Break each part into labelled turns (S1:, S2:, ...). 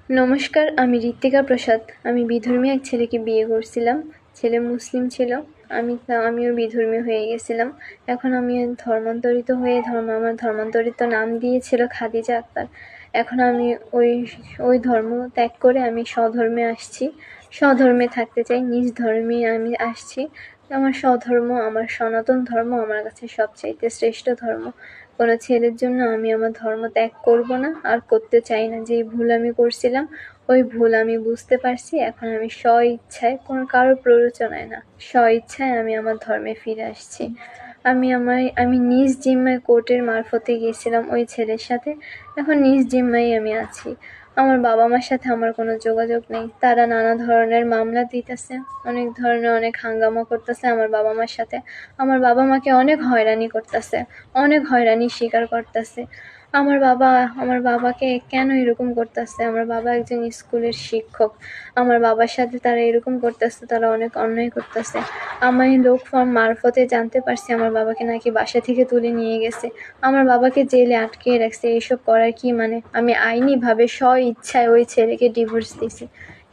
S1: নমস্কার, আমি ঋত্বিকা প্রসাদ। আমি বিধর্মী এক ছেলেকে বিয়ে করছিলাম। ছেলে মুসলিম ছিল, আমিও বিধর্মী হয়ে গেছিলাম। এখন আমি ধর্মান্তরিত হয়ে আমার ধর্মান্তরিত নাম দিয়েছিল খাদিজা আক্তার। এখন আমি ওই ধর্ম ত্যাগ করে আমি স্বধর্মে আসছি, স্বধর্মে থাকতে চাই, নিজ ধর্মে আমি আসছি। আমার স্বধর্ম, আমার সনাতন ধর্ম আমার কাছে সবচাইতে শ্রেষ্ঠ ধর্ম। কোনো ছেলের জন্য আমি আমার ধর্ম ত্যাগ করব না, আর করতে চাই না। যেই ভুল আমি করছিলাম, ওই ভুল আমি বুঝতে পারছি। এখন আমি স্ব-ইচ্ছায়, কোনো কারোর প্ররোচনায় না, স্ব-ইচ্ছায় আমি আমার ধর্মে ফিরে আসছি। আমি নিজ জিম্মায় কোর্টের মারফতে গিয়েছিলাম ওই ছেলের সাথে। এখন নিজ জিম্মায় আমি আছি। আমার বাবা মার সাথে আমার কোনো যোগাযোগ নেই। তারা নানা ধরনের মামলা দিতেছে, অনেক হাঙ্গামা করতেছে আমার বাবা মার সাথে। আমার বাবা মাকে অনেক হয়রানি করতেছে, অনেক হয়রানির শিকার করতেছে। আমার বাবাকে কেন এরকম করতেছে? আমার বাবা একজন স্কুলের শিক্ষক। আমার বাবার সাথে তারা এরকম করতেছে, তারা অনেক অন্যায় করতেছে। আমি লোক মারফতে জানতে পারছি আমার বাবাকে নাকি বাসা থেকে তুলে নিয়ে গেছে, আমার বাবাকে জেলে আটকে রাখছে। এইসব করার কি মানে? আমি আইনিভাবে স্ব-ইচ্ছায় ওই ছেলেকে ডিভোর্স দিছি।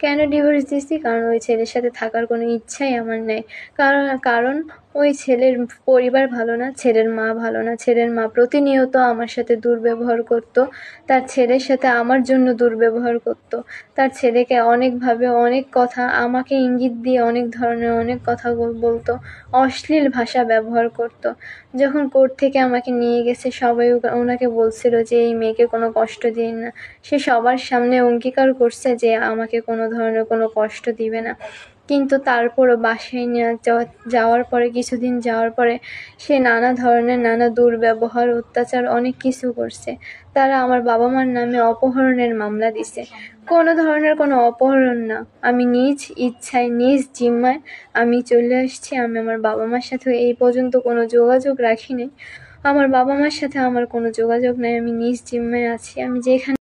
S1: কেন ডিভোর্স দিছি? কারণ ওই ছেলের সাথে থাকার কোনো ইচ্ছাই আমার নেই। কারণ ওই ছেলের পরিবার ভালো না, ছেলের মা ভালো না। ছেলের মা প্রতিনিয়ত আমার সাথে দুর্ব্যবহার করত, তার ছেলের সাথে আমার জন্য দুর্ব্যবহার করত। তার ছেলেকে অনেকভাবে অনেক কথা, আমাকে ইঙ্গিত দিয়ে অনেক ধরনের অনেক কথা বলতো, অশ্লীল ভাষা ব্যবহার করত। যখন কোর্ট থেকে আমাকে নিয়ে গেছে, সবাই ওনাকে বলছিল যে এই মেয়েকে কোনো কষ্ট দিন না। সে সবার সামনে অঙ্গীকার করছে যে আমাকে কোনো ধরনের কোনো কষ্ট দিবে না। কিন্তু তারপরও বাসায় নিয়ে যাওয়ার পরে, কিছুদিন যাওয়ার পরে সে নানা ধরনের নানা দুর্ব্যবহার, অত্যাচার অনেক কিছু করছে। তারা আমার বাবা মার নামে অপহরণের মামলা দিছে। কোনো ধরনের কোনো অপহরণ না, আমি নিজ ইচ্ছায় নিজ জিম্মায় আমি চলে আসছি। আমি আমার বাবা মার সাথে এই পর্যন্ত কোনো যোগাযোগ রাখিনি। আমার বাবা মার সাথে আমার কোনো যোগাযোগ নাই, আমি নিজ জিম্মায় আছি। আমি যেখানে